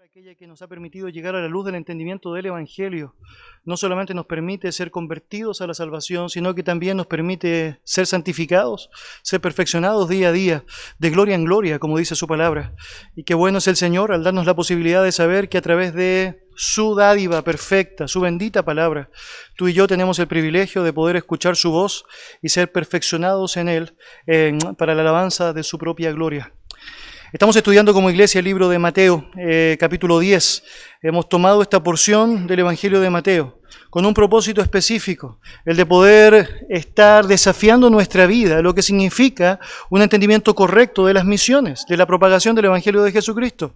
aquella que nos ha permitido llegar a la luz del entendimiento del Evangelio. No solamente nos permite ser convertidos a la salvación, sino que también nos permite ser santificados, ser perfeccionados día a día, de gloria en gloria, como dice su palabra. Y qué bueno es el Señor al darnos la posibilidad de saber que a través de su dádiva perfecta, su bendita palabra, tú y yo tenemos el privilegio de poder escuchar su voz y ser perfeccionados en Él para la alabanza de su propia gloria. Estamos estudiando como iglesia el libro de Mateo, capítulo 10. Hemos tomado esta porción del Evangelio de Mateo con un propósito específico, el de poder estar desafiando nuestra vida, lo que significa un entendimiento correcto de las misiones, de la propagación del Evangelio de Jesucristo.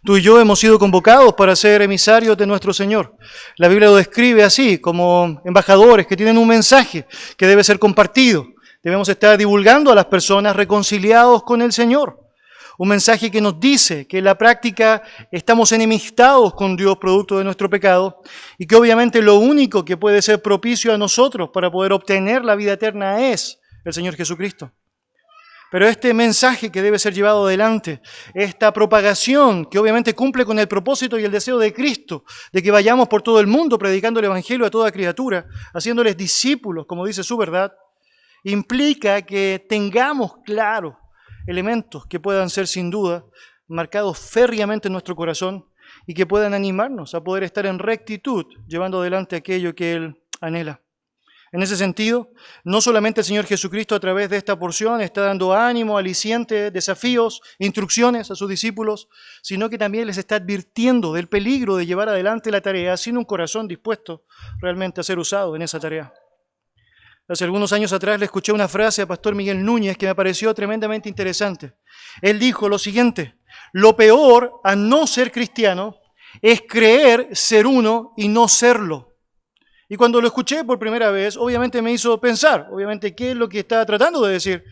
Tú y yo hemos sido convocados para ser emisarios de nuestro Señor. La Biblia lo describe así, como embajadores que tienen un mensaje que debe ser compartido. Debemos estar divulgando a las personas reconciliados con el Señor. Un mensaje que nos dice que en la práctica estamos enemistados con Dios producto de nuestro pecado y que obviamente lo único que puede ser propicio a nosotros para poder obtener la vida eterna es el Señor Jesucristo. Pero este mensaje que debe ser llevado adelante, esta propagación que obviamente cumple con el propósito y el deseo de Cristo, de que vayamos por todo el mundo predicando el Evangelio a toda criatura, haciéndoles discípulos, como dice su verdad, implica que tengamos claro elementos que puedan ser sin duda marcados férreamente en nuestro corazón y que puedan animarnos a poder estar en rectitud llevando adelante aquello que Él anhela. En ese sentido, no solamente el Señor Jesucristo a través de esta porción está dando ánimo, aliciente, desafíos, instrucciones a sus discípulos, sino que también les está advirtiendo del peligro de llevar adelante la tarea sin un corazón dispuesto realmente a ser usado en esa tarea. Hace algunos años atrás le escuché una frase a Pastor Miguel Núñez que me pareció tremendamente interesante. Él dijo lo siguiente: lo peor a no ser cristiano es creer ser uno y no serlo. Y cuando lo escuché por primera vez, obviamente me hizo pensar, obviamente, qué es lo que estaba tratando de decir.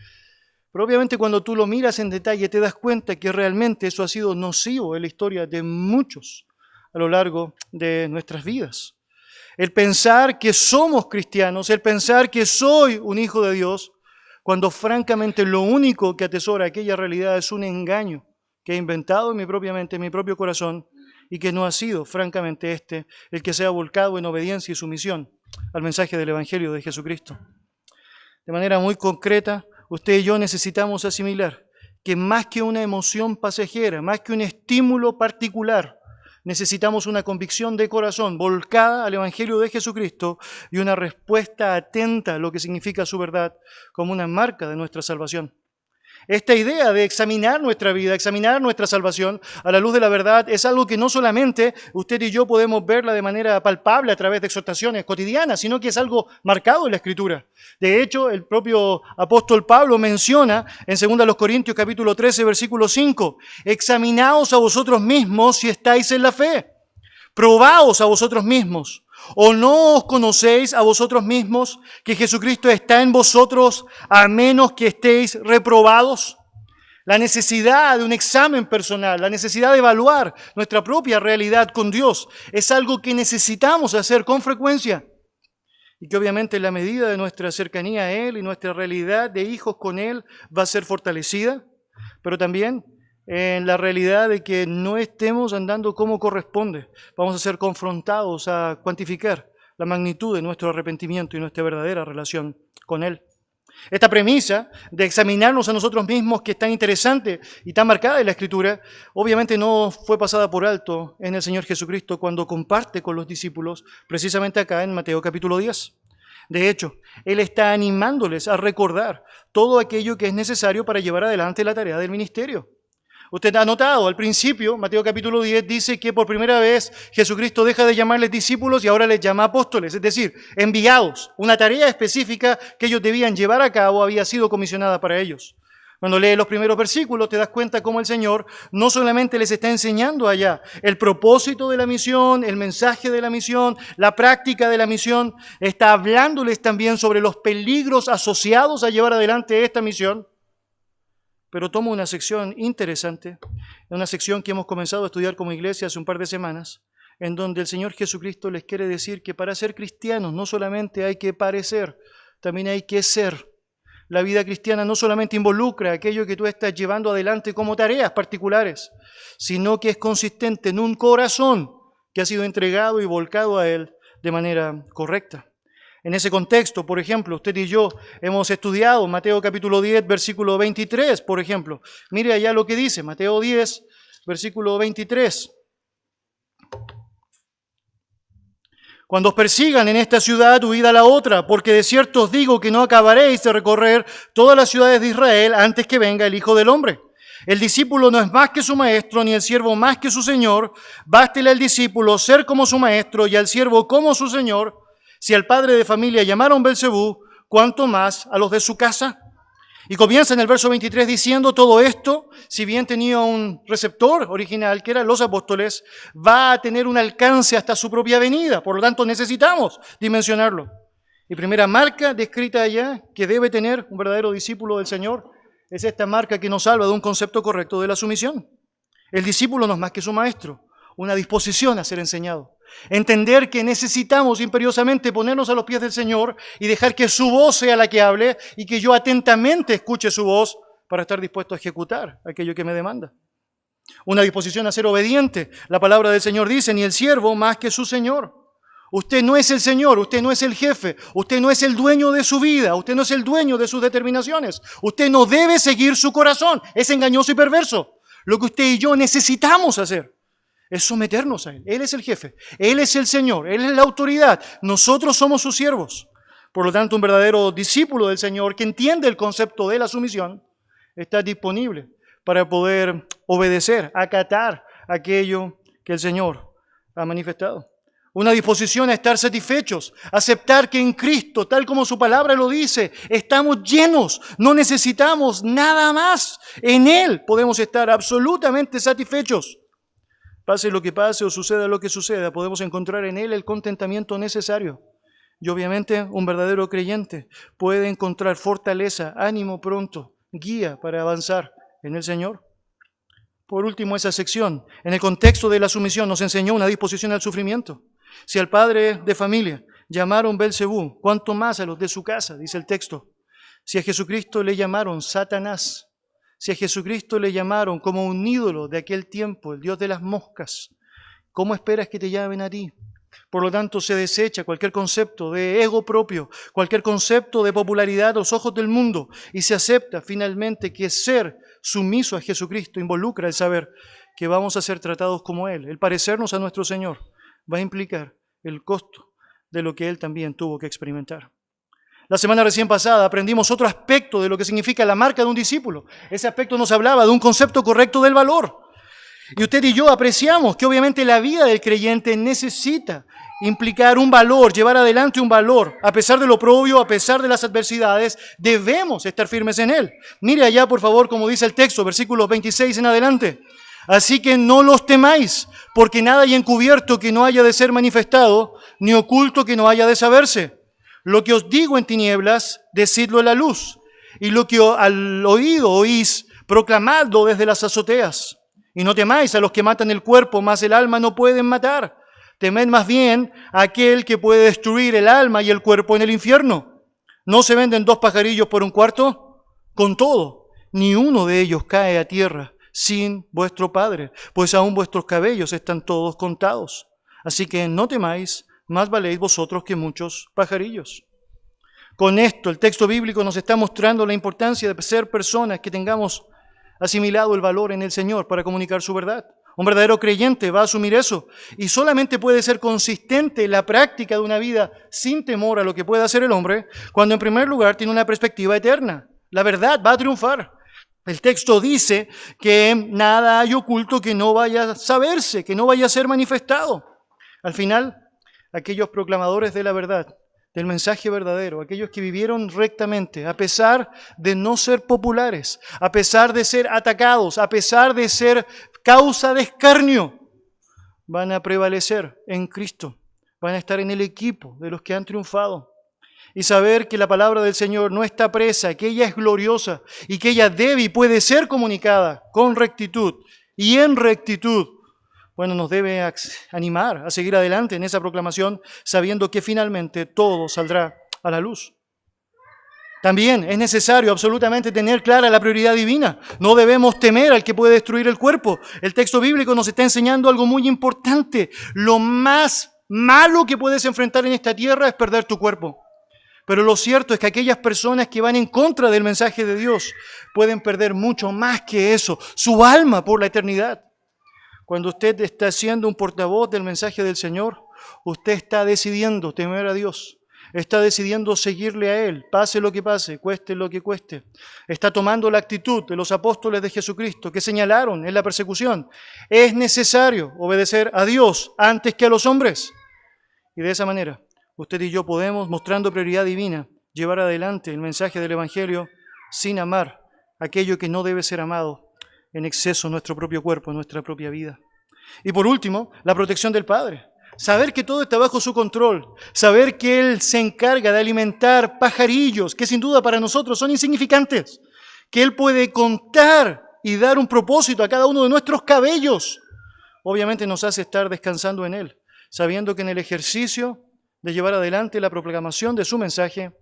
Pero obviamente cuando tú lo miras en detalle te das cuenta que realmente eso ha sido nocivo en la historia de muchos a lo largo de nuestras vidas. El pensar que somos cristianos, el pensar que soy un hijo de Dios, cuando francamente lo único que atesora aquella realidad es un engaño que he inventado en mi propia mente, en mi propio corazón, y que no ha sido, francamente, el que se ha volcado en obediencia y sumisión al mensaje del Evangelio de Jesucristo. De manera muy concreta, usted y yo necesitamos asimilar que más que una emoción pasajera, más que un estímulo particular, necesitamos una convicción de corazón volcada al Evangelio de Jesucristo y una respuesta atenta a lo que significa su verdad como una marca de nuestra salvación. Esta idea de examinar nuestra vida, examinar nuestra salvación a la luz de la verdad es algo que no solamente usted y yo podemos verla de manera palpable a través de exhortaciones cotidianas, sino que es algo marcado en la Escritura. De hecho, el propio apóstol Pablo menciona en 2 Corintios capítulo 13, versículo 5, examinaos a vosotros mismos si estáis en la fe, probaos a vosotros mismos. ¿O no os conocéis a vosotros mismos que Jesucristo está en vosotros a menos que estéis reprobados? La necesidad de un examen personal, la necesidad de evaluar nuestra propia realidad con Dios es algo que necesitamos hacer con frecuencia y que obviamente en la medida de nuestra cercanía a Él y nuestra realidad de hijos con Él va a ser fortalecida, pero también en la realidad de que no estemos andando como corresponde. Vamos a ser confrontados a cuantificar la magnitud de nuestro arrepentimiento y nuestra verdadera relación con Él. Esta premisa de examinarnos a nosotros mismos, que es tan interesante y tan marcada en la Escritura, obviamente no fue pasada por alto en el Señor Jesucristo cuando comparte con los discípulos, precisamente acá en Mateo capítulo 10. De hecho, Él está animándoles a recordar todo aquello que es necesario para llevar adelante la tarea del ministerio. Usted ha notado, al principio, Mateo capítulo 10 dice que por primera vez Jesucristo deja de llamarles discípulos y ahora les llama apóstoles, es decir, enviados. Una tarea específica que ellos debían llevar a cabo había sido comisionada para ellos. Cuando lees los primeros versículos te das cuenta cómo el Señor no solamente les está enseñando allá el propósito de la misión, el mensaje de la misión, la práctica de la misión, está hablándoles también sobre los peligros asociados a llevar adelante esta misión. Pero tomo una sección interesante, una sección que hemos comenzado a estudiar como iglesia hace un par de semanas, en donde el Señor Jesucristo les quiere decir que para ser cristianos no solamente hay que parecer, también hay que ser. La vida cristiana no solamente involucra aquello que tú estás llevando adelante como tareas particulares, sino que es consistente en un corazón que ha sido entregado y volcado a Él de manera correcta. En ese contexto, por ejemplo, usted y yo hemos estudiado Mateo capítulo 10, versículo 23, por ejemplo. Mire allá lo que dice, Mateo 10, versículo 23. Cuando os persigan en esta ciudad, huid a la otra, porque de cierto os digo que no acabaréis de recorrer todas las ciudades de Israel antes que venga el Hijo del Hombre. El discípulo no es más que su maestro, ni el siervo más que su señor. Bástele al discípulo ser como su maestro y al siervo como su señor. Si al padre de familia llamaron Belcebú, ¿cuánto más a los de su casa? Y comienza en el verso 23 diciendo todo esto, si bien tenía un receptor original, que eran los apóstoles, va a tener un alcance hasta su propia venida. Por lo tanto, necesitamos dimensionarlo. Y primera marca descrita allá que debe tener un verdadero discípulo del Señor es esta marca que nos salva de un concepto correcto de la sumisión. El discípulo no es más que su maestro, una disposición a ser enseñado. Entender que necesitamos imperiosamente ponernos a los pies del Señor y dejar que su voz sea la que hable y que yo atentamente escuche su voz para estar dispuesto a ejecutar aquello que me demanda. Una disposición a ser obediente. La palabra del Señor dice, ni el siervo más que su Señor. Usted no es el Señor, usted no es el jefe, usted no es el dueño de su vida, usted no es el dueño de sus determinaciones. Usted no debe seguir su corazón, es engañoso y perverso. Lo que usted y yo necesitamos hacer es someternos a Él. Él es el jefe, Él es el Señor, Él es la autoridad. Nosotros somos sus siervos. Por lo tanto, un verdadero discípulo del Señor que entiende el concepto de la sumisión está disponible para poder obedecer, acatar aquello que el Señor ha manifestado. Una disposición a estar satisfechos, aceptar que en Cristo, tal como su palabra lo dice, estamos llenos, no necesitamos nada más. En Él podemos estar absolutamente satisfechos. Pase lo que pase o suceda lo que suceda, podemos encontrar en Él el contentamiento necesario. Y obviamente un verdadero creyente puede encontrar fortaleza, ánimo pronto, guía para avanzar en el Señor. Por último, esa sección, en el contexto de la sumisión, nos enseñó una disposición al sufrimiento. Si al padre de familia llamaron Belcebú, ¿cuánto más a los de su casa? Dice el texto. Si a Jesucristo le llamaron Satanás, si a Jesucristo le llamaron como un ídolo de aquel tiempo, el Dios de las moscas, ¿cómo esperas que te llamen a ti? Por lo tanto, se desecha cualquier concepto de ego propio, cualquier concepto de popularidad a los ojos del mundo y se acepta finalmente que ser sumiso a Jesucristo involucra el saber que vamos a ser tratados como Él. El parecernos a nuestro Señor va a implicar el costo de lo que Él también tuvo que experimentar. La semana recién pasada aprendimos otro aspecto de lo que significa la marca de un discípulo. Ese aspecto nos hablaba de un concepto correcto del valor. Y usted y yo apreciamos que obviamente la vida del creyente necesita implicar un valor, llevar adelante un valor. A pesar de lo oprobio, a pesar de las adversidades, debemos estar firmes en Él. Mire allá, por favor, como dice el texto, versículos 26 en adelante. Así que no los temáis, porque nada hay encubierto que no haya de ser manifestado, ni oculto que no haya de saberse. Lo que os digo en tinieblas, decidlo en la luz. Y lo que al oído oís, proclamadlo desde las azoteas. Y no temáis a los que matan el cuerpo, mas el alma no pueden matar. Temed más bien a aquel que puede destruir el alma y el cuerpo en el infierno. ¿No se venden 2 pajarillos por un cuarto? Con todo, ni uno de ellos cae a tierra sin vuestro Padre, pues aún vuestros cabellos están todos contados. Así que no temáis, más valéis vosotros que muchos pajarillos. Con esto, el texto bíblico nos está mostrando la importancia de ser personas que tengamos asimilado el valor en el Señor para comunicar su verdad. Un verdadero creyente va a asumir eso y solamente puede ser consistente en la práctica de una vida sin temor a lo que pueda hacer el hombre cuando en primer lugar tiene una perspectiva eterna. La verdad va a triunfar. El texto dice que nada hay oculto que no vaya a saberse, que no vaya a ser manifestado. Al final, aquellos proclamadores de la verdad, del mensaje verdadero, aquellos que vivieron rectamente, a pesar de no ser populares, a pesar de ser atacados, a pesar de ser causa de escarnio, van a prevalecer en Cristo, van a estar en el equipo de los que han triunfado. Y saber que la palabra del Señor no está presa, que ella es gloriosa y que ella debe y puede ser comunicada con rectitud y en rectitud, bueno, nos debe animar a seguir adelante en esa proclamación, sabiendo que finalmente todo saldrá a la luz. También es necesario absolutamente tener clara la prioridad divina. No debemos temer al que puede destruir el cuerpo. El texto bíblico nos está enseñando algo muy importante. Lo más malo que puedes enfrentar en esta tierra es perder tu cuerpo. Pero lo cierto es que aquellas personas que van en contra del mensaje de Dios pueden perder mucho más que eso, su alma por la eternidad. Cuando usted está siendo un portavoz del mensaje del Señor, usted está decidiendo temer a Dios. Está decidiendo seguirle a Él, pase lo que pase, cueste lo que cueste. Está tomando la actitud de los apóstoles de Jesucristo que señalaron en la persecución. Es necesario obedecer a Dios antes que a los hombres. Y de esa manera, usted y yo podemos, mostrando prioridad divina, llevar adelante el mensaje del Evangelio sin amar aquello que no debe ser amado en exceso, nuestro propio cuerpo, nuestra propia vida. Y por último, la protección del Padre. Saber que todo está bajo su control, saber que Él se encarga de alimentar pajarillos que sin duda para nosotros son insignificantes, que Él puede contar y dar un propósito a cada uno de nuestros cabellos, obviamente nos hace estar descansando en Él, sabiendo que en el ejercicio de llevar adelante la proclamación de su mensaje,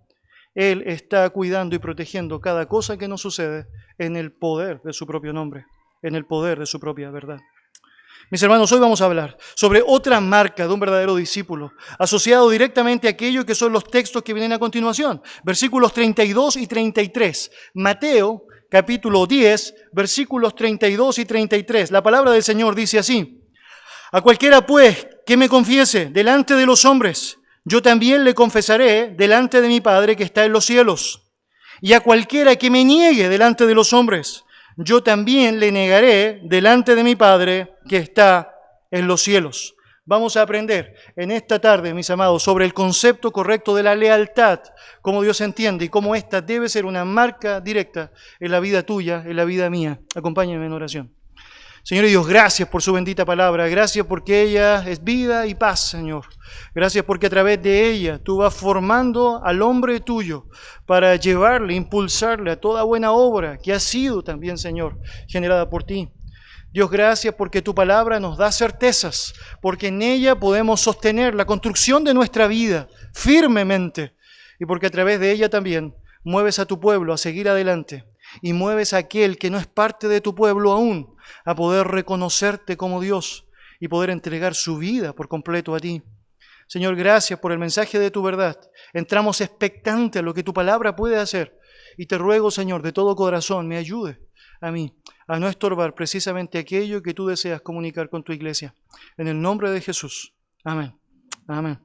Él está cuidando y protegiendo cada cosa que nos sucede en el poder de su propio nombre, en el poder de su propia verdad. Mis hermanos, hoy vamos a hablar sobre otra marca de un verdadero discípulo, asociado directamente a aquello que son los textos que vienen a continuación, versículos 32 y 33. Mateo, capítulo 10, versículos 32 y 33. La palabra del Señor dice así: a cualquiera, pues, que me confiese delante de los hombres, yo también le confesaré delante de mi Padre que está en los cielos. Y a cualquiera que me niegue delante de los hombres, yo también le negaré delante de mi Padre que está en los cielos. Vamos a aprender en esta tarde, mis amados, sobre el concepto correcto de la lealtad, cómo Dios entiende y cómo esta debe ser una marca directa en la vida tuya, en la vida mía. Acompáñenme en oración. Señor Dios, gracias por su bendita palabra, gracias porque ella es vida y paz, Señor. Gracias porque a través de ella tú vas formando al hombre tuyo para llevarle, impulsarle a toda buena obra que ha sido también, Señor, generada por ti. Dios, gracias porque tu palabra nos da certezas, porque en ella podemos sostener la construcción de nuestra vida firmemente y porque a través de ella también mueves a tu pueblo a seguir adelante y mueves a aquel que no es parte de tu pueblo aún a poder reconocerte como Dios y poder entregar su vida por completo a ti. Señor, gracias por el mensaje de tu verdad. Entramos expectantes a lo que tu palabra puede hacer. Y te ruego, Señor, de todo corazón, me ayude a mí a no estorbar precisamente aquello que tú deseas comunicar con tu iglesia. En el nombre de Jesús. Amén. Amén.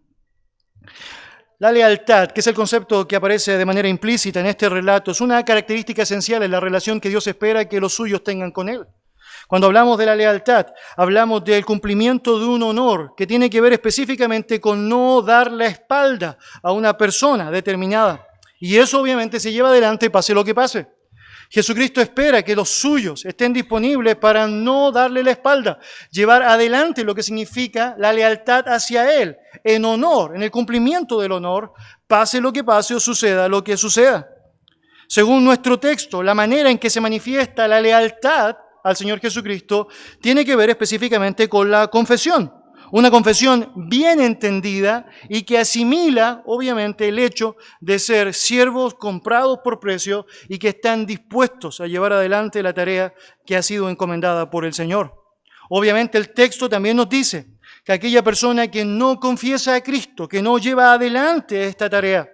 La lealtad, que es el concepto que aparece de manera implícita en este relato, es una característica esencial en la relación que Dios espera que los suyos tengan con Él. Cuando hablamos de la lealtad, hablamos del cumplimiento de un honor que tiene que ver específicamente con no dar la espalda a una persona determinada. Y eso obviamente se lleva adelante pase lo que pase. Jesucristo espera que los suyos estén disponibles para no darle la espalda, llevar adelante lo que significa la lealtad hacia Él, en honor, en el cumplimiento del honor, pase lo que pase o suceda lo que suceda. Según nuestro texto, la manera en que se manifiesta la lealtad al Señor Jesucristo tiene que ver específicamente con la confesión. Una confesión bien entendida y que asimila, obviamente, el hecho de ser siervos comprados por precio y que están dispuestos a llevar adelante la tarea que ha sido encomendada por el Señor. Obviamente, el texto también nos dice que aquella persona que no confiesa a Cristo, que no lleva adelante esta tarea,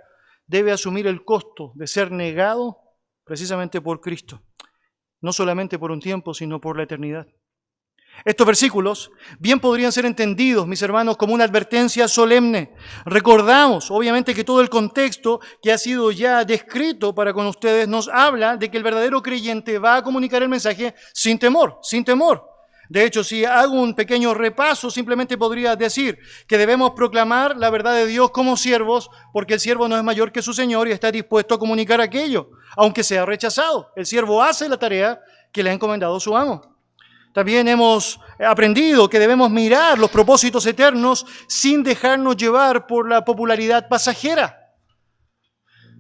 debe asumir el costo de ser negado precisamente por Cristo. No solamente por un tiempo, sino por la eternidad. Estos versículos bien podrían ser entendidos, mis hermanos, como una advertencia solemne. Recordamos, obviamente, que todo el contexto que ha sido ya descrito para con ustedes nos habla de que el verdadero creyente va a comunicar el mensaje sin temor, sin temor. De hecho, si hago un pequeño repaso, simplemente podría decir que debemos proclamar la verdad de Dios como siervos, porque el siervo no es mayor que su Señor y está dispuesto a comunicar aquello, aunque sea rechazado. El siervo hace la tarea que le ha encomendado su amo. También hemos aprendido que debemos mirar los propósitos eternos sin dejarnos llevar por la popularidad pasajera.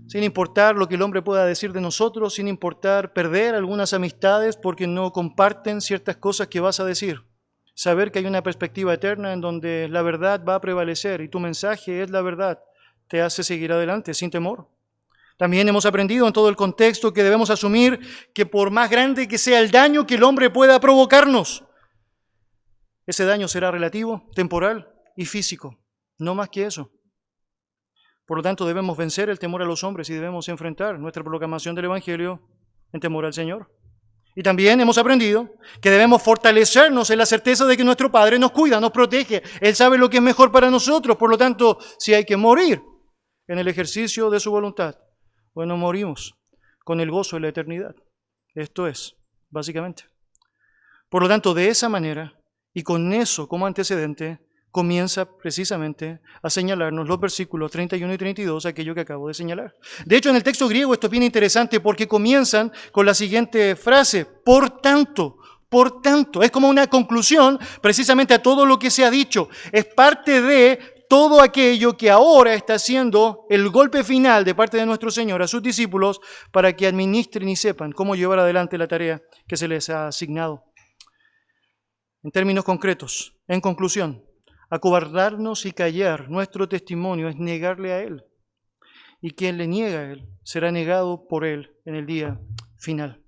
Sin importar lo que el hombre pueda decir de nosotros, sin importar perder algunas amistades porque no comparten ciertas cosas que vas a decir. Saber que hay una perspectiva eterna en donde la verdad va a prevalecer y tu mensaje es la verdad, te hace seguir adelante sin temor. También hemos aprendido en todo el contexto que debemos asumir que por más grande que sea el daño que el hombre pueda provocarnos, ese daño será relativo, temporal y físico, no más que eso. Por lo tanto, debemos vencer el temor a los hombres y debemos enfrentar nuestra proclamación del Evangelio en temor al Señor. Y también hemos aprendido que debemos fortalecernos en la certeza de que nuestro Padre nos cuida, nos protege. Él sabe lo que es mejor para nosotros. Por lo tanto, si hay que morir en el ejercicio de su voluntad, bueno, morimos con el gozo de la eternidad. Esto es, básicamente. Por lo tanto, de esa manera, y con eso como antecedente, comienza precisamente a señalarnos los versículos 31 y 32, aquello que acabo de señalar. De hecho, en el texto griego esto es bien interesante porque comienzan con la siguiente frase, por tanto. Es como una conclusión precisamente a todo lo que se ha dicho. Es parte de todo aquello que ahora está haciendo el golpe final de parte de nuestro Señor a sus discípulos para que administren y sepan cómo llevar adelante la tarea que se les ha asignado. En términos concretos, en conclusión, acobardarnos y callar nuestro testimonio es negarle a Él. Y quien le niega a Él será negado por Él en el día final.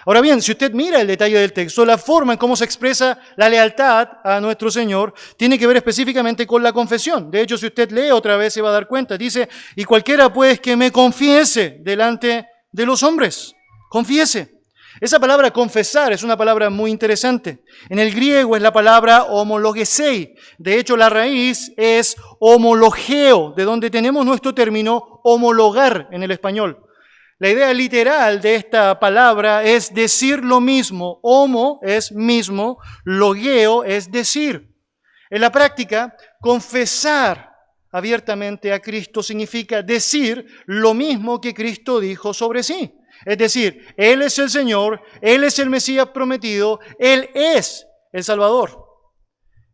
Ahora bien, si usted mira el detalle del texto, la forma en cómo se expresa la lealtad a nuestro Señor tiene que ver específicamente con la confesión. De hecho, si usted lee otra vez se va a dar cuenta. Dice, y cualquiera pues que me confiese delante de los hombres. Confiese. Esa palabra confesar es una palabra muy interesante. En el griego es la palabra homologesei. De hecho, la raíz es homologeo, de donde tenemos nuestro término homologar en el español. La idea literal de esta palabra es decir lo mismo. Homo es mismo, logeo es decir. En la práctica, confesar abiertamente a Cristo significa decir lo mismo que Cristo dijo sobre sí. Es decir, Él es el Señor, Él es el Mesías prometido, Él es el Salvador.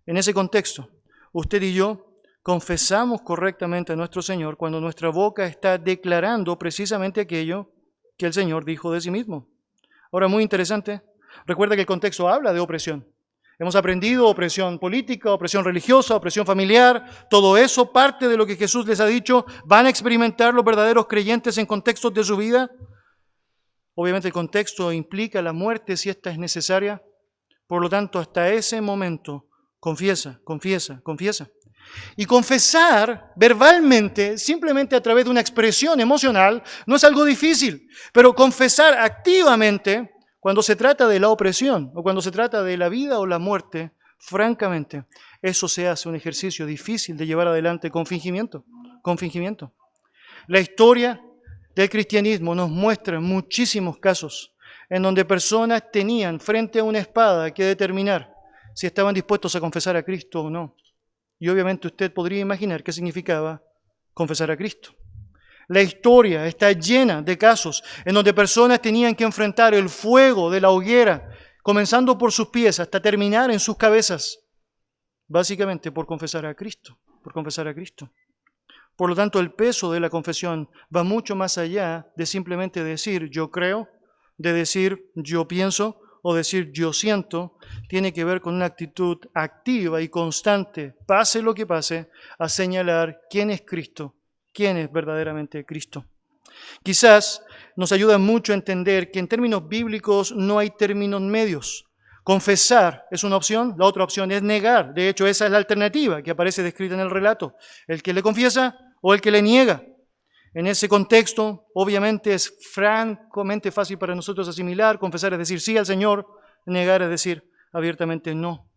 En ese contexto, usted y yo confesamos correctamente a nuestro Señor cuando nuestra boca está declarando precisamente aquello que el Señor dijo de sí mismo. Ahora, muy interesante, recuerda que el contexto habla de opresión. Hemos aprendido opresión política, opresión religiosa, opresión familiar, todo eso, parte de lo que Jesús les ha dicho, van a experimentar los verdaderos creyentes en contextos de su vida. Obviamente el contexto implica la muerte si esta es necesaria. Por lo tanto, hasta ese momento, confiesa. Y confesar verbalmente, simplemente a través de una expresión emocional, no es algo difícil. Pero confesar activamente, cuando se trata de la opresión o cuando se trata de la vida o la muerte, francamente, eso se hace un ejercicio difícil de llevar adelante con fingimiento. La historia del cristianismo nos muestra muchísimos casos en donde personas tenían frente a una espada que determinar si estaban dispuestos a confesar a Cristo o no. Y obviamente usted podría imaginar qué significaba confesar a Cristo. La historia está llena de casos en donde personas tenían que enfrentar el fuego de la hoguera, comenzando por sus pies hasta terminar en sus cabezas, básicamente por confesar a Cristo. Por lo tanto, el peso de la confesión va mucho más allá de simplemente decir yo creo, de decir yo pienso o decir yo siento. Tiene que ver con una actitud activa y constante, pase lo que pase, a señalar quién es Cristo, quién es verdaderamente Cristo. Quizás nos ayuda mucho a entender que en términos bíblicos no hay términos medios. Confesar es una opción, la otra opción es negar. De hecho, esa es la alternativa que aparece descrita en el relato. El que le confiesa o el que le niega. En ese contexto, obviamente, es francamente fácil para nosotros asimilar. Confesar es decir sí al Señor, negar es decir abiertamente no.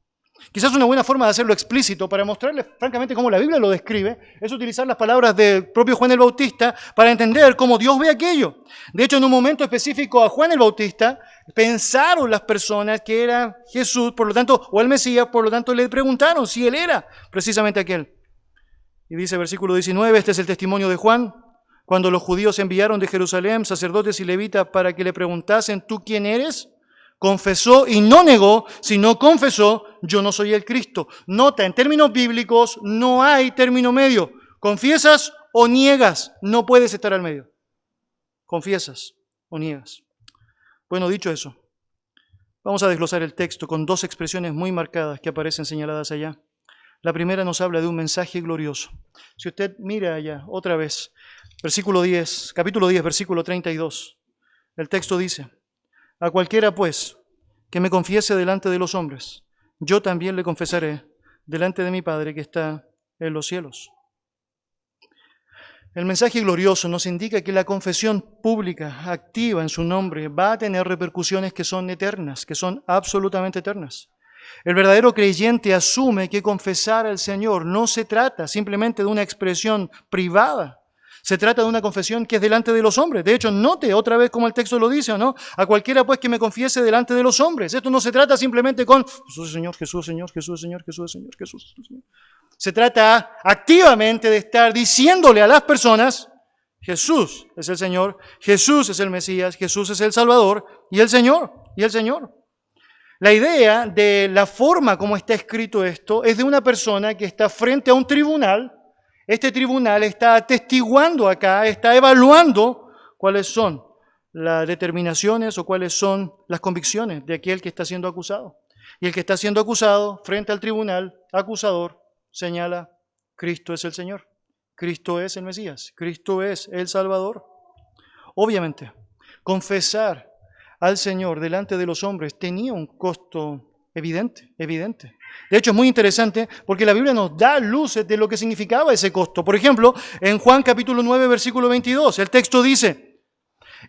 Quizás una buena forma de hacerlo explícito para mostrarles francamente cómo la Biblia lo describe es utilizar las palabras del propio Juan el Bautista para entender cómo Dios ve aquello. De hecho, en un momento específico a Juan el Bautista pensaron las personas que era Jesús, por lo tanto, o el Mesías, por lo tanto le preguntaron si él era precisamente aquel. Y dice versículo 19, este es el testimonio de Juan, cuando los judíos enviaron de Jerusalén sacerdotes y levitas para que le preguntasen, ¿tú quién eres? Confesó y no negó, sino confesó, yo no soy el Cristo. Nota, en términos bíblicos no hay término medio. Confiesas o niegas, no puedes estar al medio. Confiesas o niegas. Bueno, dicho eso, vamos a desglosar el texto con dos expresiones muy marcadas que aparecen señaladas allá. La primera nos habla de un mensaje glorioso. Si usted mira allá otra vez, Versículo 10, capítulo 10, versículo 32. El texto dice: a cualquiera, pues, que me confiese delante de los hombres, yo también le confesaré delante de mi Padre que está en los cielos. El mensaje glorioso nos indica que la confesión pública, activa en su nombre, va a tener repercusiones que son eternas, que son absolutamente eternas. El verdadero creyente asume que confesar al Señor no se trata simplemente de una expresión privada. Se trata de una confesión que es delante de los hombres. De hecho, note otra vez como el texto lo dice, ¿o no? A cualquiera pues que me confiese delante de los hombres. Esto no se trata simplemente con Jesús es Señor, Jesús es Señor, Jesús es Señor, Jesús es Señor, Jesús es Señor. Se trata activamente de estar diciéndole a las personas: Jesús es el Señor, Jesús es el Mesías, Jesús es el Salvador y el Señor, y el Señor. La idea de la forma como está escrito esto es de una persona que está frente a un tribunal. Este tribunal está atestiguando acá, está evaluando cuáles son las determinaciones o cuáles son las convicciones de aquel que está siendo acusado. Y el que está siendo acusado frente al tribunal acusador señala: Cristo es el Señor, Cristo es el Mesías, Cristo es el Salvador. Obviamente, confesar al Señor delante de los hombres tenía un costo evidente. De hecho, es muy interesante porque la Biblia nos da luces de lo que significaba ese costo. Por ejemplo, en Juan capítulo 9, versículo 22, el texto dice: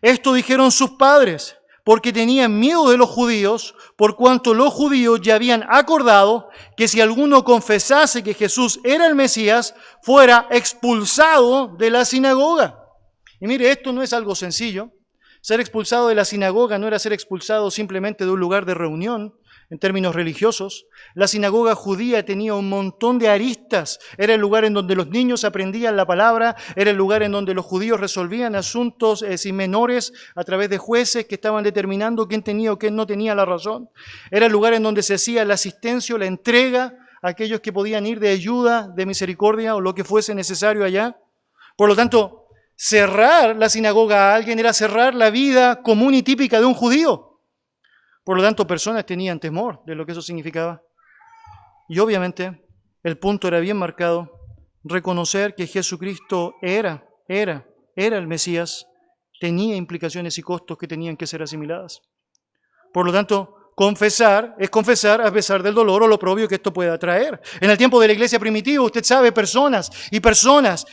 esto dijeron sus padres porque tenían miedo de los judíos, por cuanto los judíos ya habían acordado que si alguno confesase que Jesús era el Mesías, fuera expulsado de la sinagoga. Y mire, esto no es algo sencillo. Ser expulsado de la sinagoga no era ser expulsado simplemente de un lugar de reunión en términos religiosos. La sinagoga judía tenía un montón de aristas. Era el lugar en donde los niños aprendían la palabra, era el lugar en donde los judíos resolvían asuntos menores a través de jueces que estaban determinando quién tenía o quién no tenía la razón. Era el lugar en donde se hacía la asistencia o la entrega a aquellos que podían ir de ayuda, de misericordia o lo que fuese necesario allá. Por lo tanto, cerrar la sinagoga a alguien era cerrar la vida común y típica de un judío. Por lo tanto, personas tenían temor de lo que eso significaba. Y obviamente, el punto era bien marcado: reconocer que Jesucristo era el Mesías, tenía implicaciones y costos que tenían que ser asimiladas. Por lo tanto, confesar es confesar a pesar del dolor o lo oprobio que esto pueda traer. En el tiempo de la iglesia primitiva, usted sabe, personas,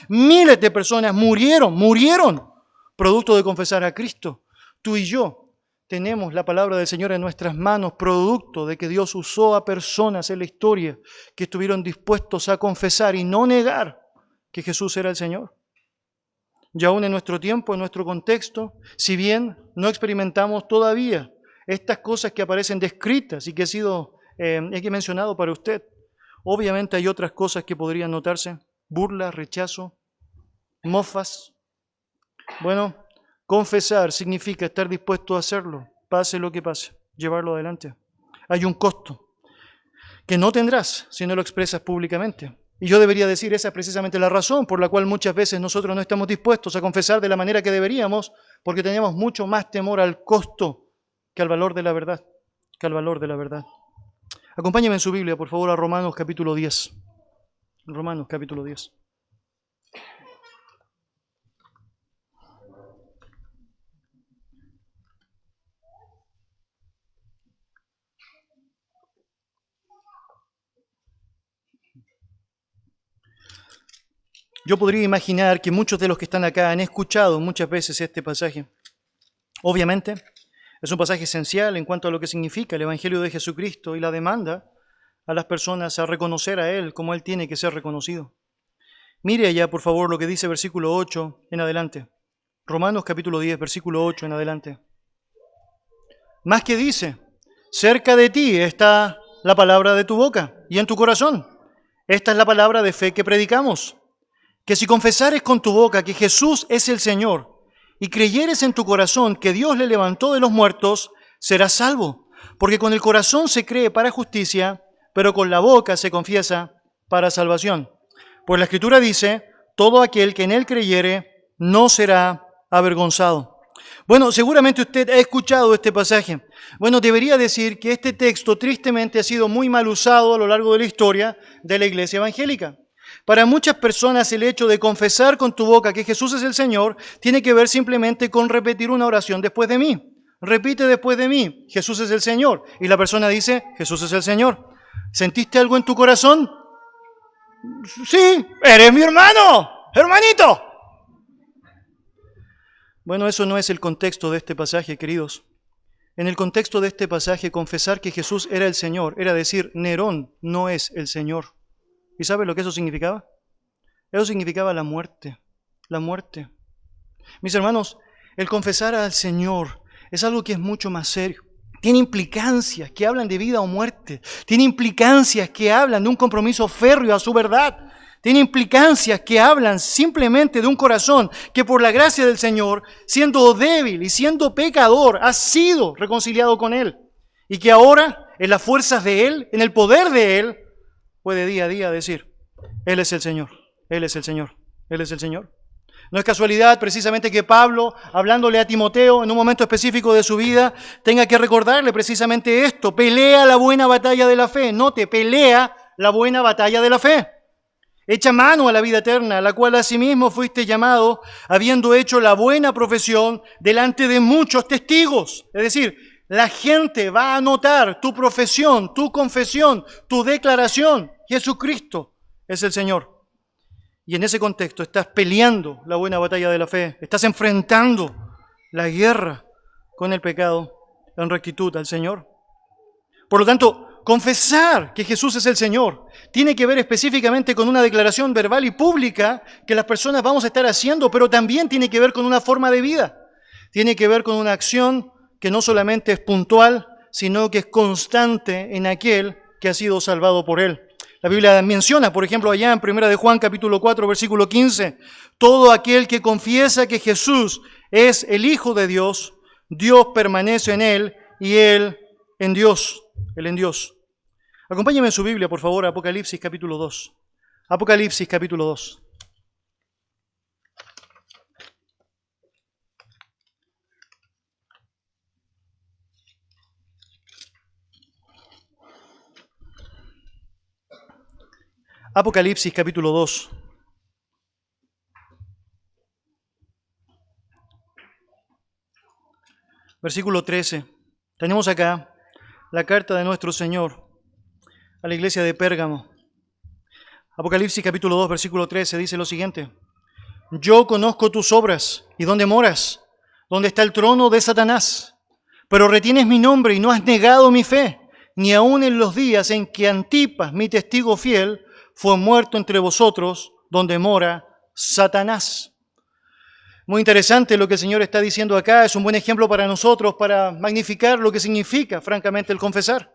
miles de personas murieron producto de confesar a Cristo. Tú y yo tenemos la palabra del Señor en nuestras manos, producto de que Dios usó a personas en la historia que estuvieron dispuestos a confesar y no negar que Jesús era el Señor. Y aún en nuestro tiempo, en nuestro contexto, si bien no experimentamos todavía estas cosas que aparecen descritas y que he mencionado para usted, obviamente hay otras cosas que podrían notarse: burla, rechazo, mofas. Bueno, confesar significa estar dispuesto a hacerlo, pase lo que pase, llevarlo adelante. Hay un costo que no tendrás si no lo expresas públicamente. Y yo debería decir, esa es precisamente la razón por la cual muchas veces nosotros no estamos dispuestos a confesar de la manera que deberíamos, porque tenemos mucho más temor al costo que al valor de la verdad, Acompáñeme en su Biblia, por favor, a Romanos capítulo 10. Romanos capítulo 10. Yo podría imaginar que muchos de los que están acá han escuchado muchas veces este pasaje. Obviamente, es un pasaje esencial en cuanto a lo que significa el Evangelio de Jesucristo y la demanda a las personas a reconocer a Él como Él tiene que ser reconocido. Mire allá, por favor, lo que dice versículo 8 en adelante. Romanos capítulo 10, versículo 8 en adelante. Más que dice: cerca de ti está la palabra de tu boca y en tu corazón. Esta es la palabra de fe que predicamos. Que si confesares con tu boca que Jesús es el Señor y creyeres en tu corazón que Dios le levantó de los muertos, serás salvo. Porque con el corazón se cree para justicia, pero con la boca se confiesa para salvación. Pues la Escritura dice: todo aquel que en Él creyere no será avergonzado. Bueno, seguramente usted ha escuchado este pasaje. Bueno, debería decir que este texto tristemente ha sido muy mal usado a lo largo de la historia de la iglesia evangélica. Para muchas personas el hecho de confesar con tu boca que Jesús es el Señor tiene que ver simplemente con repetir una oración después de mí. Repite después de mí, Jesús es el Señor. Y la persona dice, Jesús es el Señor. ¿Sentiste algo en tu corazón? Sí, eres mi hermano, hermanito. Bueno, eso no es el contexto de este pasaje, queridos. En el contexto de este pasaje, confesar que Jesús era el Señor era decir, Nerón no es el Señor. ¿Y sabe lo que eso significaba? Eso significaba la muerte, la muerte. Mis hermanos, el confesar al Señor es algo que es mucho más serio. Tiene implicancias que hablan de vida o muerte. Tiene implicancias que hablan de un compromiso férreo a su verdad. Tiene implicancias que hablan simplemente de un corazón que por la gracia del Señor, siendo débil y siendo pecador, ha sido reconciliado con Él. Y que ahora, en las fuerzas de Él, en el poder de Él, puede día a día decir, Él es el Señor, Él es el Señor, Él es el Señor. No es casualidad precisamente que Pablo, hablándole a Timoteo en un momento específico de su vida, tenga que recordarle precisamente esto. Pelea la buena batalla de la fe. Note, pelea la buena batalla de la fe. Echa mano a la vida eterna, a la cual asimismo fuiste llamado, habiendo hecho la buena profesión delante de muchos testigos. Es decir, la gente va a notar tu profesión, tu confesión, tu declaración. Jesucristo es el Señor. Y en ese contexto estás peleando la buena batalla de la fe, estás enfrentando la guerra con el pecado en rectitud al Señor. Por lo tanto, confesar que Jesús es el Señor tiene que ver específicamente con una declaración verbal y pública que las personas vamos a estar haciendo, pero también tiene que ver con una forma de vida. Tiene que ver con una acción que no solamente es puntual, sino que es constante en aquel que ha sido salvado por Él. La Biblia menciona, por ejemplo, allá en 1 de Juan capítulo 4, versículo 15, todo aquel que confiesa que Jesús es el Hijo de Dios, Dios permanece en Él y Él en Dios. Él en Dios. Acompáñenme en su Biblia, por favor, a Apocalipsis capítulo 2. Apocalipsis capítulo 2. Apocalipsis capítulo 2. Versículo 13. Tenemos acá la carta de nuestro Señor a la iglesia de Pérgamo. Apocalipsis capítulo 2, versículo 13 dice lo siguiente. Yo conozco tus obras y dónde moras, donde está el trono de Satanás, pero retienes mi nombre y no has negado mi fe, ni aun en los días en que Antipas, mi testigo fiel, fue muerto entre vosotros, donde mora Satanás. Muy interesante lo que el Señor está diciendo acá. Es un buen ejemplo para nosotros para magnificar lo que significa, francamente, el confesar.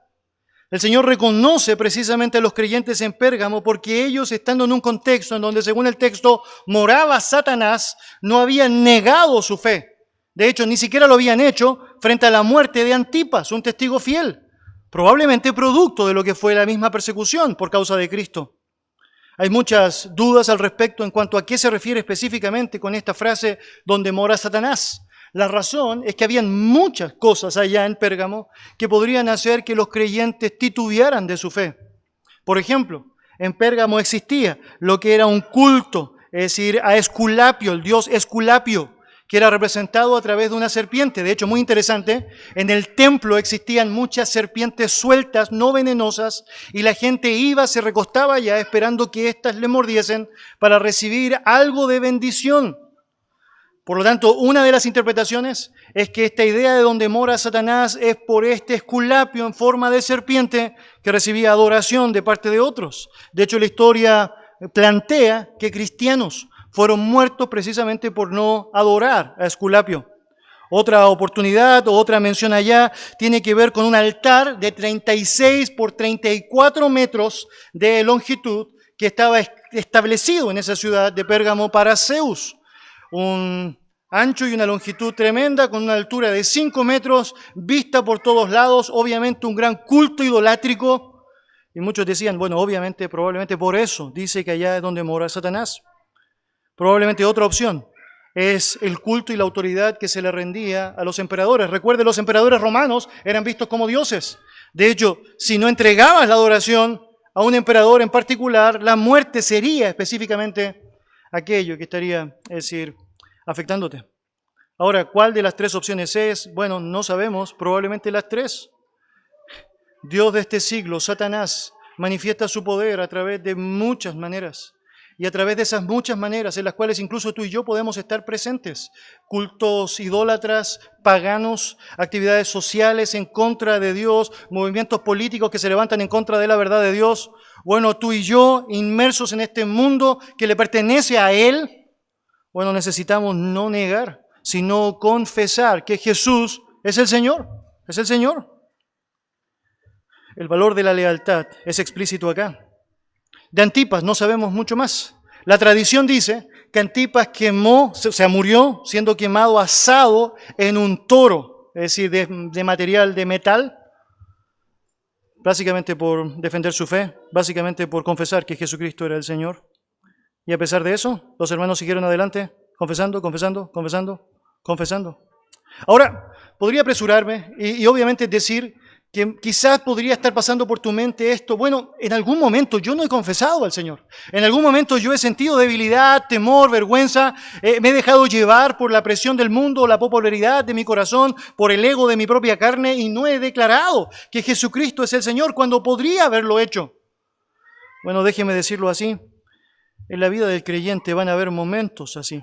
El Señor reconoce precisamente a los creyentes en Pérgamo porque ellos, estando en un contexto en donde, según el texto, moraba Satanás, no habían negado su fe. De hecho, ni siquiera lo habían hecho frente a la muerte de Antipas, un testigo fiel, probablemente producto de lo que fue la misma persecución por causa de Cristo. Hay muchas dudas al respecto en cuanto a qué se refiere específicamente con esta frase donde mora Satanás. La razón es que habían muchas cosas allá en Pérgamo que podrían hacer que los creyentes titubearan de su fe. Por ejemplo, en Pérgamo existía lo que era un culto, es decir, a Esculapio, el dios Esculapio, que era representado a través de una serpiente. De hecho, muy interesante, en el templo existían muchas serpientes sueltas, no venenosas, y la gente iba, se recostaba allá esperando que éstas le mordiesen para recibir algo de bendición. Por lo tanto, una de las interpretaciones es que esta idea de donde mora Satanás es por este Esculapio en forma de serpiente que recibía adoración de parte de otros. De hecho, la historia plantea que cristianos fueron muertos precisamente por no adorar a Esculapio. Otra oportunidad o otra mención allá tiene que ver con un altar de 36 por 34 metros de longitud que estaba establecido en esa ciudad de Pérgamo para Zeus. Un ancho y una longitud tremenda, con una altura de 5 metros, vista por todos lados, obviamente un gran culto idolátrico. Y muchos decían, bueno, obviamente, probablemente por eso dice que allá es donde mora Satanás. Probablemente otra opción es el culto y la autoridad que se le rendía a los emperadores. Recuerde, los emperadores romanos eran vistos como dioses. De hecho, si no entregabas la adoración a un emperador en particular, la muerte sería específicamente aquello que estaría, es decir, afectándote. Ahora, ¿cuál de las tres opciones es? Bueno, no sabemos, probablemente las tres. Dios de este siglo, Satanás, manifiesta su poder a través de muchas maneras. Y a través de esas muchas maneras en las cuales incluso tú y yo podemos estar presentes. Cultos idólatras, paganos, actividades sociales en contra de Dios, movimientos políticos que se levantan en contra de la verdad de Dios. Bueno, tú y yo, inmersos en este mundo que le pertenece a Él, bueno, necesitamos no negar, sino confesar que Jesús es el Señor, es el Señor. El valor de la lealtad es explícito acá. De Antipas no sabemos mucho más. La tradición dice que Antipas murió siendo quemado asado en un toro, es decir, de material de metal, básicamente por defender su fe, básicamente por confesar que Jesucristo era el Señor. Y a pesar de eso, los hermanos siguieron adelante, confesando. Ahora, podría apresurarme y obviamente decir que quizás podría estar pasando por tu mente esto. Bueno, en algún momento yo no he confesado al Señor. En algún momento yo he sentido debilidad, temor, vergüenza. Me he dejado llevar por la presión del mundo, la popularidad de mi corazón, por el ego de mi propia carne y no he declarado que Jesucristo es el Señor cuando podría haberlo hecho. Bueno, déjeme decirlo así. En la vida del creyente van a haber momentos así.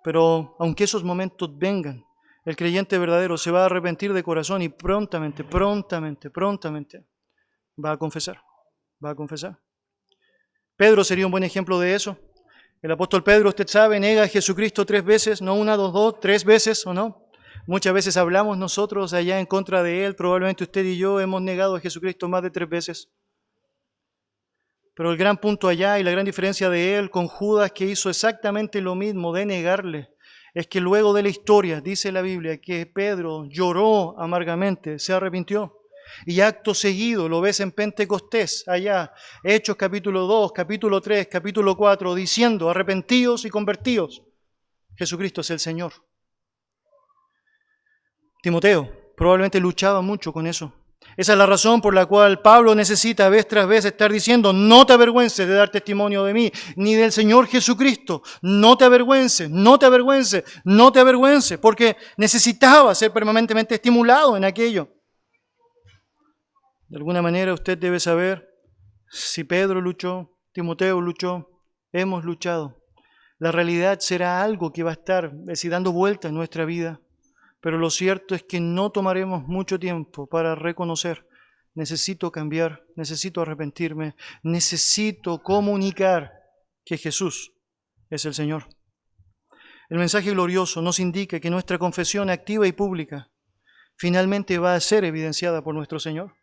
Pero aunque esos momentos vengan, el creyente verdadero se va a arrepentir de corazón y prontamente va a confesar. Pedro sería un buen ejemplo de eso. El apóstol Pedro, usted sabe, nega a Jesucristo 3 veces, no una, dos, 3 veces, ¿o no? Muchas veces hablamos nosotros allá en contra de Él, probablemente usted y yo hemos negado a Jesucristo más de 3 veces. Pero el gran punto allá y la gran diferencia de Él con Judas, que hizo exactamente lo mismo de negarle, es que luego de la historia, dice la Biblia, que Pedro lloró amargamente, se arrepintió. Y acto seguido, lo ves en Pentecostés, allá, Hechos capítulo 2, capítulo 3, capítulo 4, diciendo, arrepentíos y convertíos, Jesucristo es el Señor. Timoteo probablemente luchaba mucho con eso. Esa es la razón por la cual Pablo necesita vez tras vez estar diciendo, no te avergüences de dar testimonio de mí, ni del Señor Jesucristo. No te avergüences, porque necesitaba ser permanentemente estimulado en aquello. De alguna manera usted debe saber, si Pedro luchó, Timoteo luchó, hemos luchado. La realidad será algo que va a estar dando vuelta en nuestra vida. Pero lo cierto es que no tomaremos mucho tiempo para reconocer, necesito cambiar, necesito arrepentirme, necesito comunicar que Jesús es el Señor. El mensaje glorioso nos indica que nuestra confesión activa y pública finalmente va a ser evidenciada por nuestro Señor.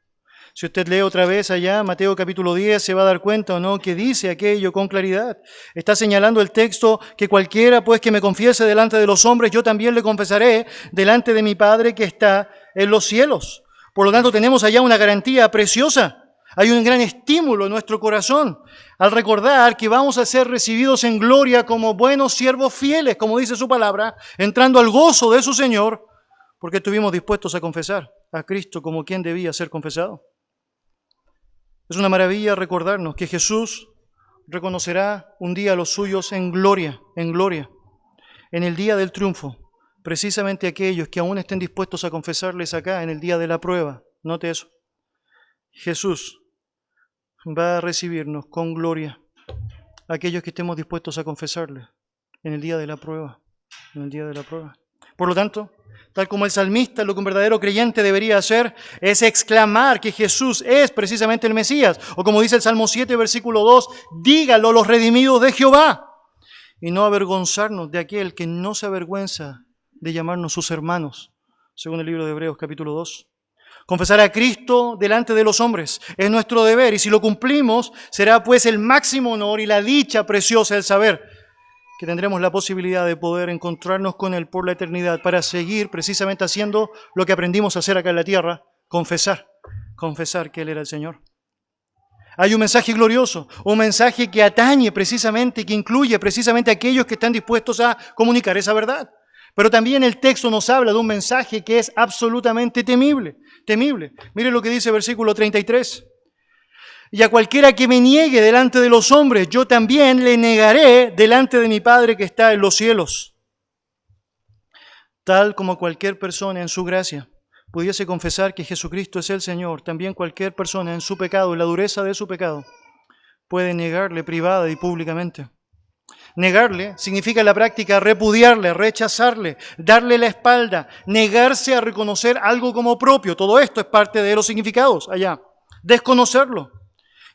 Si usted lee otra vez allá, Mateo capítulo 10, se va a dar cuenta o no que dice aquello con claridad. Está señalando el texto que cualquiera pues que me confiese delante de los hombres, yo también le confesaré delante de mi Padre que está en los cielos. Por lo tanto, tenemos allá una garantía preciosa. Hay un gran estímulo en nuestro corazón al recordar que vamos a ser recibidos en gloria como buenos siervos fieles, como dice su palabra, entrando al gozo de su Señor, porque estuvimos dispuestos a confesar a Cristo como quien debía ser confesado. Es una maravilla recordarnos que Jesús reconocerá un día a los suyos en gloria, en el día del triunfo, precisamente aquellos que aún estén dispuestos a confesarles acá en el día de la prueba. Note eso. Jesús va a recibirnos con gloria a aquellos que estemos dispuestos a confesarle en el día de la prueba, Por lo tanto, tal como el salmista, lo que un verdadero creyente debería hacer es exclamar que Jesús es precisamente el Mesías. O como dice el Salmo 7, versículo 2, dígalo los redimidos de Jehová. Y no avergonzarnos de aquel que no se avergüenza de llamarnos sus hermanos, según el libro de Hebreos capítulo 2. Confesar a Cristo delante de los hombres es nuestro deber, y si lo cumplimos, será pues el máximo honor y la dicha preciosa el saber que tendremos la posibilidad de poder encontrarnos con Él por la eternidad para seguir precisamente haciendo lo que aprendimos a hacer acá en la tierra, confesar que Él era el Señor. Hay un mensaje glorioso, un mensaje que atañe precisamente, que incluye precisamente a aquellos que están dispuestos a comunicar esa verdad. Pero también el texto nos habla de un mensaje que es absolutamente temible. Mire lo que dice el versículo 33. Y a cualquiera que me niegue delante de los hombres, yo también le negaré delante de mi Padre que está en los cielos. Tal como cualquier persona en su gracia pudiese confesar que Jesucristo es el Señor, también cualquier persona en su pecado, en la dureza de su pecado, puede negarle privada y públicamente. Negarle significa en la práctica repudiarle, rechazarle, darle la espalda, negarse a reconocer algo como propio. Todo esto es parte de los significados allá. Desconocerlo.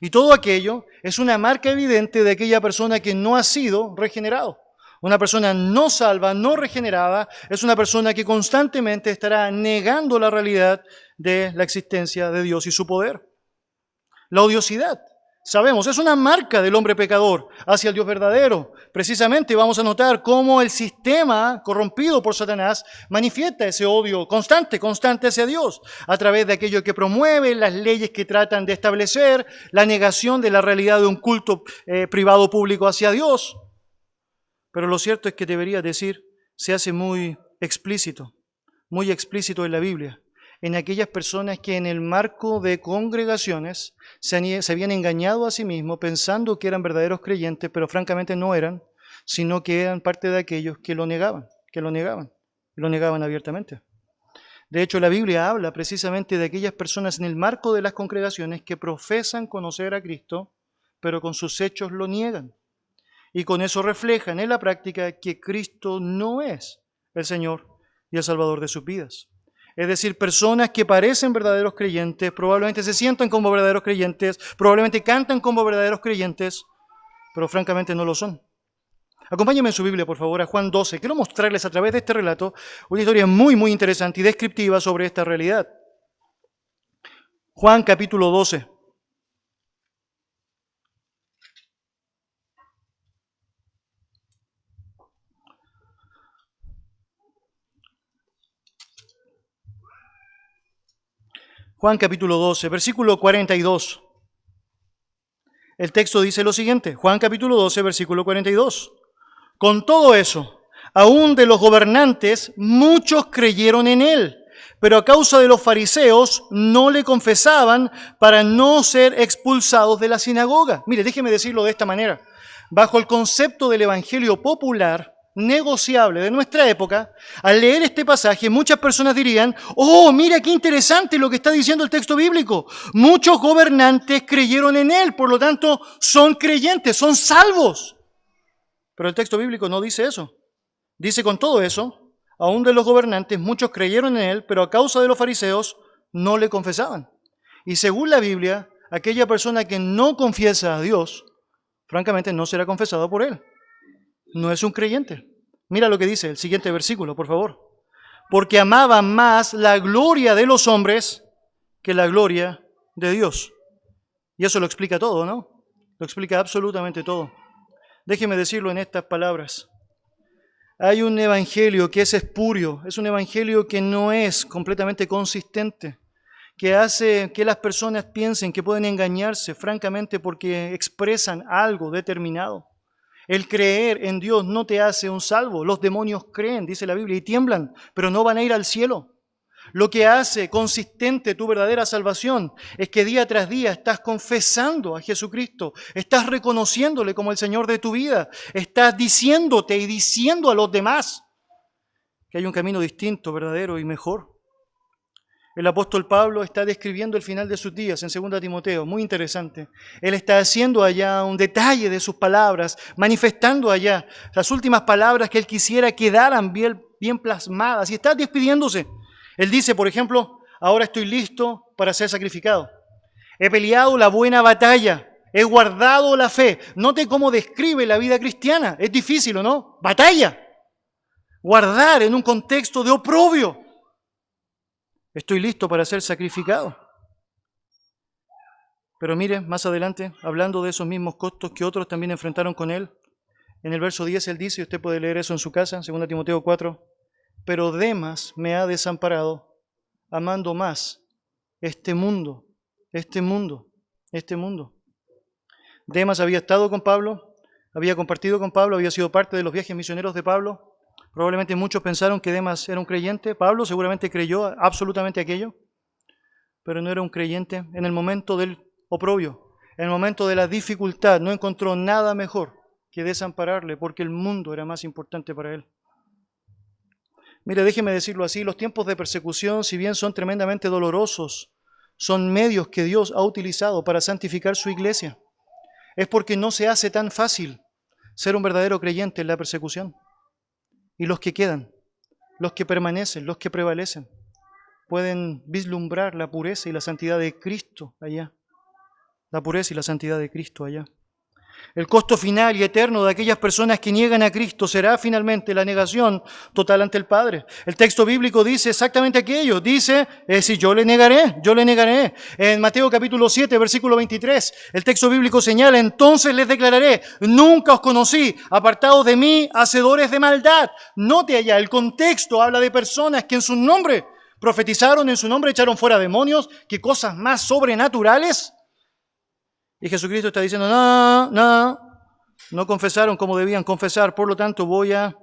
Y todo aquello es una marca evidente de aquella persona que no ha sido regenerado. Una persona no salva, no regenerada, es una persona que constantemente estará negando la realidad de la existencia de Dios y su poder. La odiosidad, sabemos, es una marca del hombre pecador hacia el Dios verdadero. Precisamente vamos a notar cómo el sistema corrompido por Satanás manifiesta ese odio constante hacia Dios, a través de aquello que promueve, las leyes que tratan de establecer, la negación de la realidad de un culto privado público hacia Dios. Pero lo cierto es que debería decir, se hace muy explícito en la Biblia, en aquellas personas que en el marco de congregaciones se habían engañado a sí mismos pensando que eran verdaderos creyentes, pero francamente no eran, sino que eran parte de aquellos que lo negaban abiertamente. De hecho, la Biblia habla precisamente de aquellas personas en el marco de las congregaciones que profesan conocer a Cristo, pero con sus hechos lo niegan. Y con eso reflejan en la práctica que Cristo no es el Señor y el Salvador de sus vidas. Es decir, personas que parecen verdaderos creyentes, probablemente se sientan como verdaderos creyentes, probablemente cantan como verdaderos creyentes, pero francamente no lo son. Acompáñenme en su Biblia, por favor, a Juan 12. Quiero mostrarles a través de este relato una historia muy, muy interesante y descriptiva sobre esta realidad. Juan capítulo 12. Juan capítulo 12, versículo 42. El texto dice lo siguiente, Juan capítulo 12, versículo 42. Con todo eso, aún de los gobernantes, muchos creyeron en él, pero a causa de los fariseos no le confesaban para no ser expulsados de la sinagoga. Mire, déjeme decirlo de esta manera. Bajo el concepto del evangelio popular, negociable de nuestra época, al leer este pasaje, muchas personas dirían, oh, mira qué interesante lo que está diciendo el texto bíblico. Muchos gobernantes creyeron en él, por lo tanto, son creyentes, son salvos. Pero el texto bíblico no dice eso. Dice con todo eso, aún de los gobernantes, muchos creyeron en él, pero a causa de los fariseos no le confesaban. Y según la Biblia, aquella persona que no confiesa a Dios, francamente no será confesado por él. No es un creyente. Mira lo que dice el siguiente versículo, por favor. Porque amaba más la gloria de los hombres que la gloria de Dios. Y eso lo explica todo, ¿no? Lo explica absolutamente todo. Déjeme decirlo en estas palabras. Hay un evangelio que es espurio, es un evangelio que no es completamente consistente, que hace que las personas piensen que pueden engañarse, francamente, porque expresan algo determinado. El creer en Dios no te hace un salvo. Los demonios creen, dice la Biblia, y tiemblan, pero no van a ir al cielo. Lo que hace consistente tu verdadera salvación es que día tras día estás confesando a Jesucristo, estás reconociéndole como el Señor de tu vida, estás diciéndote y diciendo a los demás que hay un camino distinto, verdadero y mejor. El apóstol Pablo está describiendo el final de sus días en 2 Timoteo, muy interesante. Él está haciendo allá un detalle de sus palabras, manifestando allá las últimas palabras que él quisiera quedaran bien plasmadas y está despidiéndose. Él dice, por ejemplo, ahora estoy listo para ser sacrificado. He peleado la buena batalla, he guardado la fe. Note cómo describe la vida cristiana. Es difícil, ¿o no? Batalla. Guardar en un contexto de oprobio. Estoy listo para ser sacrificado. Pero mire, más adelante, hablando de esos mismos costos que otros también enfrentaron con él, en el verso 10 él dice, y usted puede leer eso en su casa, 2 Timoteo 4, pero Demas me ha desamparado, amando más este mundo. Demas había estado con Pablo, había compartido con Pablo, había sido parte de los viajes misioneros de Pablo. Probablemente muchos pensaron que Demas era un creyente. Pablo seguramente creyó absolutamente aquello, pero no era un creyente en el momento del oprobio, En el momento de la dificultad no encontró nada mejor que desampararle, porque el mundo era más importante para él. Mire, déjeme decirlo así, los tiempos de persecución, si bien son tremendamente dolorosos, son medios que Dios ha utilizado para santificar su iglesia. Es porque no se hace tan fácil ser un verdadero creyente en la persecución. Y los que quedan, los que permanecen, los que prevalecen, pueden vislumbrar la pureza y la santidad de Cristo allá. La pureza y la santidad de Cristo allá. El costo final y eterno de aquellas personas que niegan a Cristo será finalmente la negación total ante el Padre. El texto bíblico dice exactamente aquello. Dice, si yo le negaré, yo le negaré. En Mateo capítulo 7, versículo 23, el texto bíblico señala, entonces les declararé, nunca os conocí, apartados de mí, hacedores de maldad. Note allá, el contexto habla de personas que en su nombre profetizaron, en su nombre echaron fuera demonios, que cosas más sobrenaturales. Y Jesucristo está diciendo, no confesaron como debían confesar, por lo tanto voy a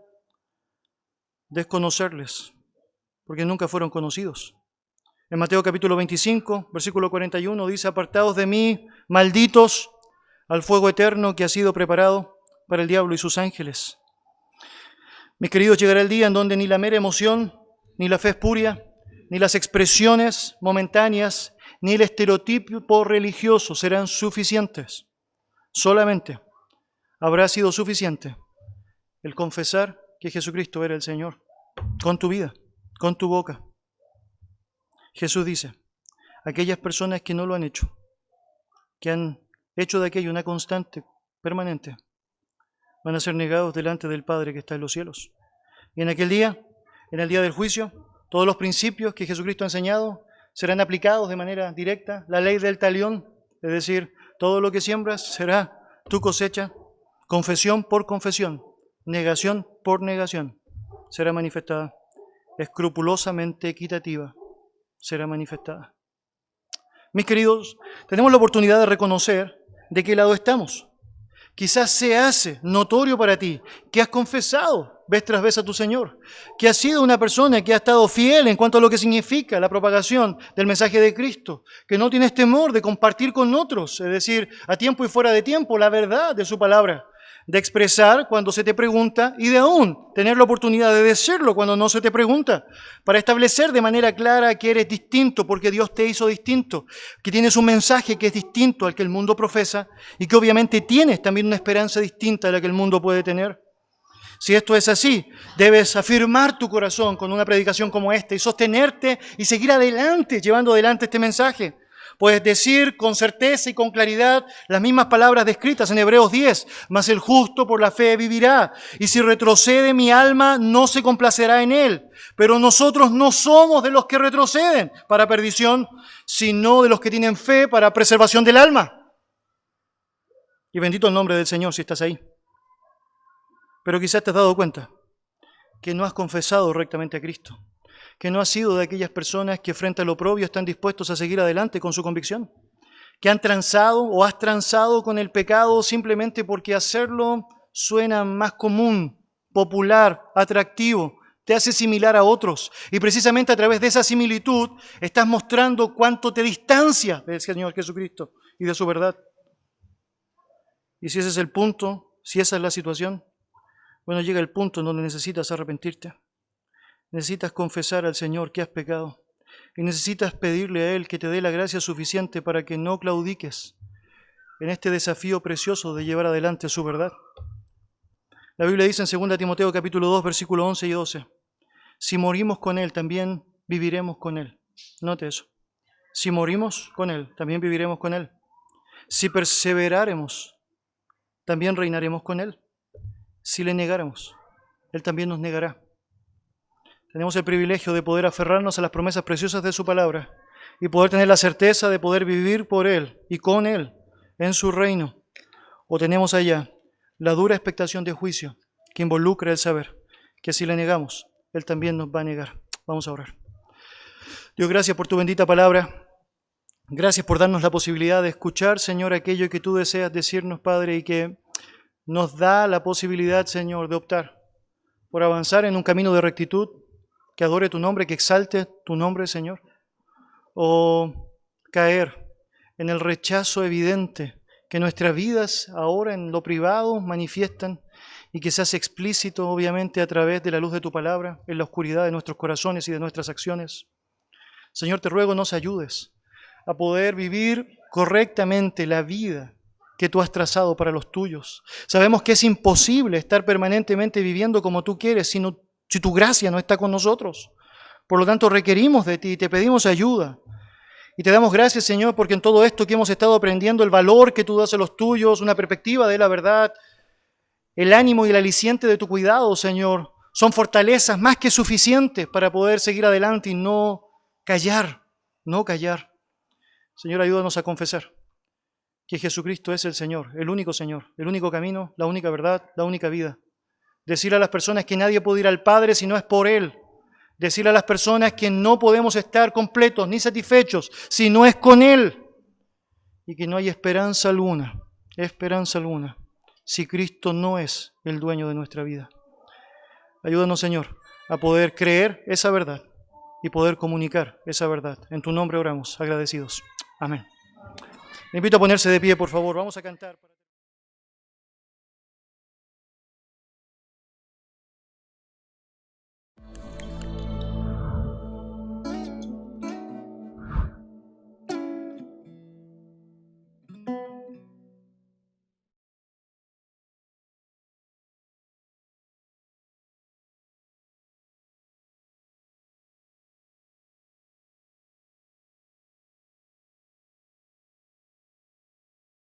desconocerles, porque nunca fueron conocidos. En Mateo capítulo 25, versículo 41, dice, apartados de mí, malditos, al fuego eterno que ha sido preparado para el diablo y sus ángeles. Mis queridos, llegará el día en donde ni la mera emoción, ni la fe espuria, ni las expresiones momentáneas, ni el estereotipo religioso serán suficientes. Solamente habrá sido suficiente el confesar que Jesucristo era el Señor, con tu vida, con tu boca. Jesús dice, aquellas personas que no lo han hecho, que han hecho de aquello una constante, permanente, van a ser negados delante del Padre que está en los cielos. Y en aquel día, en el día del juicio, todos los principios que Jesucristo ha enseñado serán aplicados de manera directa. La ley del talión, es decir, todo lo que siembras será tu cosecha. Confesión por confesión, negación por negación, será manifestada. Escrupulosamente equitativa, será manifestada. Mis queridos, tenemos la oportunidad de reconocer de qué lado estamos. Quizás se hace notorio para ti que has confesado vez tras vez a tu Señor, que has sido una persona que ha estado fiel en cuanto a lo que significa la propagación del mensaje de Cristo, que no tienes temor de compartir con otros, es decir, a tiempo y fuera de tiempo, la verdad de su palabra, de expresar cuando se te pregunta y de aún tener la oportunidad de decirlo cuando no se te pregunta, para establecer de manera clara que eres distinto porque Dios te hizo distinto, que tienes un mensaje que es distinto al que el mundo profesa y que obviamente tienes también una esperanza distinta a la que el mundo puede tener. Si esto es así, debes afirmar tu corazón con una predicación como esta y sostenerte y seguir adelante, llevando adelante este mensaje. Puedes decir con certeza y con claridad las mismas palabras descritas en Hebreos 10, mas el justo por la fe vivirá, y si retrocede mi alma no se complacerá en él. Pero nosotros no somos de los que retroceden para perdición, sino de los que tienen fe para preservación del alma. Y bendito el nombre del Señor si estás ahí. Pero quizás te has dado cuenta que no has confesado rectamente a Cristo, que no has sido de aquellas personas que frente al oprobio están dispuestos a seguir adelante con su convicción, que han transado o has transado con el pecado simplemente porque hacerlo suena más común, popular, atractivo, te hace similar a otros. Y precisamente a través de esa similitud estás mostrando cuánto te distancia del Señor Jesucristo y de su verdad. Y si ese es el punto, si esa es la situación, bueno, llega el punto en donde necesitas arrepentirte. Necesitas confesar al Señor que has pecado. Y necesitas pedirle a Él que te dé la gracia suficiente para que no claudiques en este desafío precioso de llevar adelante su verdad. La Biblia dice en 2 Timoteo capítulo 2, versículos 11 y 12, si morimos con Él, también viviremos con Él. Note eso. Si morimos con Él, también viviremos con Él. Si perseveraremos, también reinaremos con Él. Si le negáramos, Él también nos negará. Tenemos el privilegio de poder aferrarnos a las promesas preciosas de su palabra y poder tener la certeza de poder vivir por Él y con Él en su reino. O tenemos allá la dura expectación de juicio que involucra el saber que si le negamos, Él también nos va a negar. Vamos a orar. Dios, gracias por tu bendita palabra. Gracias por darnos la posibilidad de escuchar, Señor, aquello que tú deseas decirnos, Padre, y que nos da la posibilidad, Señor, de optar por avanzar en un camino de rectitud, que adore tu nombre, que exalte tu nombre, Señor, o caer en el rechazo evidente que nuestras vidas ahora en lo privado manifiestan y que se hace explícito obviamente a través de la luz de tu palabra, en la oscuridad de nuestros corazones y de nuestras acciones. Señor, te ruego nos ayudes a poder vivir correctamente la vida que tú has trazado para los tuyos. Sabemos que es imposible estar permanentemente viviendo como tú quieres si tu gracia no está con nosotros. Por lo tanto, requerimos de ti y te pedimos ayuda. Y te damos gracias, Señor, porque en todo esto que hemos estado aprendiendo, el valor que tú das a los tuyos, una perspectiva de la verdad, el ánimo y el aliciente de tu cuidado, Señor, son fortalezas más que suficientes para poder seguir adelante y no callar, no callar. Señor, ayúdanos a confesar que Jesucristo es el Señor, el único camino, la única verdad, la única vida. Decir a las personas que nadie puede ir al Padre si no es por Él. Decirle a las personas que no podemos estar completos ni satisfechos si no es con Él. Y que no hay esperanza alguna, si Cristo no es el dueño de nuestra vida. Ayúdanos, Señor, a poder creer esa verdad y poder comunicar esa verdad. En tu nombre oramos, agradecidos. Amén. Le invito a ponerse de pie, por favor. Vamos a cantar.